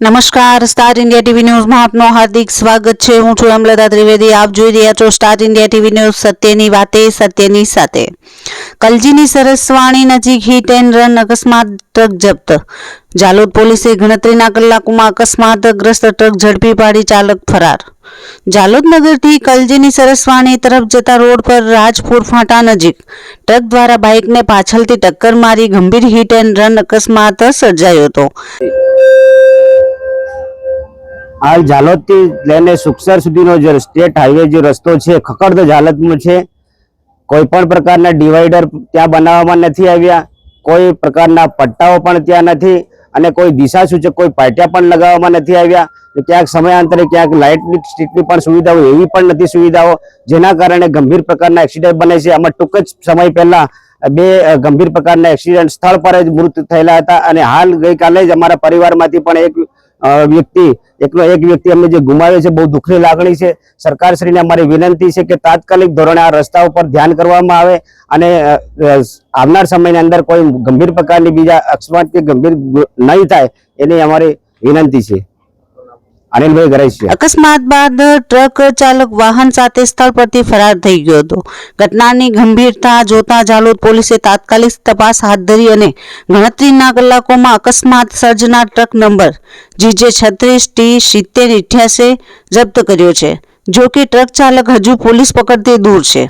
નમસ્કાર, star India TV ન્યૂઝમાં આપનું હાર્દિક સ્વાગત છે। હું છું અમલતા ત્રિવેદી। આપ જોઈ રહ્યા છો સ્ટાર ઇન્ડિયા ટીવી ન્યૂઝ, સત્યની વાતે સત્યની સાથે। કલજીની સરસવાણી નજીક હિટ એન્ડ રન અકસ્માત, ટ્રક જપ્ત। જાલોદ પોલીસે ગણતરીના કલાકોમાં અકસ્માતગ્રસ્ત ટ્રક ઝડપી પાડી ચાલક ફરાર। જાલોદ નગરથી કલજીની સરસવાણી તરફ જતા રોડ પર રાજપુર ફાટા નજીક ટ્રક દ્વારા બાઇકને પાછળથી ટક્કર મારી ગંભીર હિટ એન્ડ રન અકસ્માત સર્જાયો હતો। हाल जालोद थी लઈને સુખસર સુધીનો જે સ્ટેટ હાઈવે જે રસ્તો છે ખખડધજ હાલતમાં છે। કોઈ પણ પ્રકારના ડિવાઈડર ત્યાં બનાવવામાં નથી આવ્યા, કોઈ પ્રકારના પટ્ટાઓ પણ ત્યાં નથી અને કોઈ દિશા સૂચક કોઈ પાટિયા પણ લગાવવામાં નથી આવ્યા। ક્યાંક સમયાંતરે ક્યાંક લાઇટની સ્ટ્રીટની પણ સુવિધાઓ એવી પણ નથી સુવિધાઓ, જેના કારણે ગંભીર પ્રકારના એક્સિડન્ટ બને છે। આમાં ટૂંક જ સમય પહેલા બે ગંભીર પ્રકારના એક્સિડન્ટ સ્થળ પર જ મૃત્યુ થયેલા હતા અને હાલ ગઈકાલે જ અમારા પરિવારમાંથી પણ એક વ્યક્તિ અમને જે ગુમાવ્યો છે, બહુ દુઃખની લાગણી છે। સરકારશ્રીને અમારી વિનંતી છે કે તાત્કાલિક ધોરણે આ રસ્તા ઉપર ધ્યાન કરવામાં આવે અને આવનાર સમયની અંદર કોઈ ગંભીર પ્રકારની બીજા અકસ્માત કે ગંભીર નહીં થાય એની અમારી વિનંતી છે। અનિલભાઈ ગરેશિયા। અકસ્માત બાદ ટ્રક ચાલક વાહન સાથે સ્થળ પરથી ફરાર થઈ ગયો હતો। ઘટનાની ગંભીરતા જોતા જાલોદ પોલીસે તાત્કાલિક તપાસ હાથ ધરી અને ગણતરીના કલાકોમાં અકસ્માત સર્જનાર ટ્રક નંબર GJ36T7088 જપ્ત કર્યો છે। જો કે ટ્રક ચાલક હજુ પોલીસ પકડથી દૂર છે।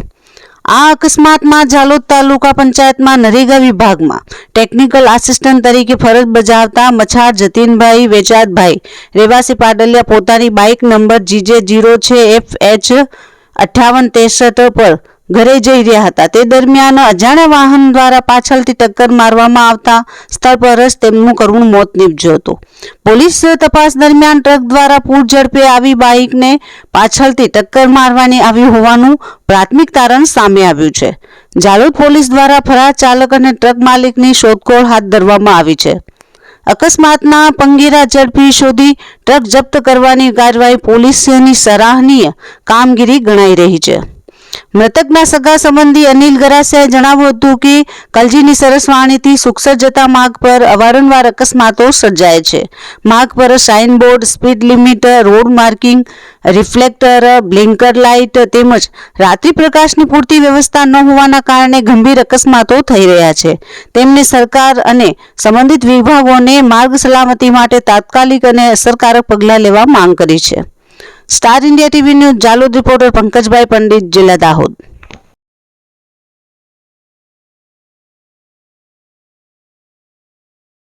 આ અકસ્માતમાં જાલોદ તાલુકા પંચાયતમાં નરેગા વિભાગમાં ટેકનિકલ આસિસ્ટન્ટ તરીકે ફરજ બજાવતા મછાર જતીનભાઈ વેચાતભાઈ રેવાસી પાડલિયા પોતાની બાઇક નંબર GJ0FH5863 પર ઘરે જઈ રહ્યા હતા। તે દરમિયાન અજાણ્યા વાહન દ્વારા પાછળથી ટક્કર મારવામાં આવતા સ્થળ પર જ તેમનું કરુણ મોત નીપજ્યું હતું। પોલીસ તપાસ દરમિયાન ટ્રક દ્વારા પૂર ઝડપે આવી બાઇકને પાછળથી ટક્કર મારવાની આવી હોવાનું પ્રાથમિક તારણ સામે આવ્યું છે। જાલોદ પોલીસ દ્વારા ફરાર ચાલક અને ટ્રક માલિકની શોધખોળ હાથ ધરવામાં આવી છે। અકસ્માતના પંગેરા ઝડપી શોધી ટ્રક જપ્ત કરવાની કાર્યવાહી પોલીસની સરાહનીય કામગીરી ગણાઈ રહી છે। મૃતકના સગા સંબંધી અનિલ ગરાસિયાએ જણાવ્યું હતું કે કલજીની સરસવાણીથી સુખસર જતા માર્ગ પર અવારનવાર અકસ્માતો સર્જાય છે। માર્ગ પર signboard, speed limit, road marking, reflector, blinker light તેમજ રાત્રિ પ્રકાશની પૂરતી વ્યવસ્થા ન હોવાના કારણે ગંભીર અકસ્માતો થઈ રહ્યા છે। તેમને સરકાર અને સંબંધિત વિભાગોને માર્ગ સલામતી માટે તાત્કાલિક અને અસરકારક પગલાં લેવા માંગ કરી છે। Star India TV news Jhalod reporter Pankajbhai Pandit, જિલ્લા દાહોદ।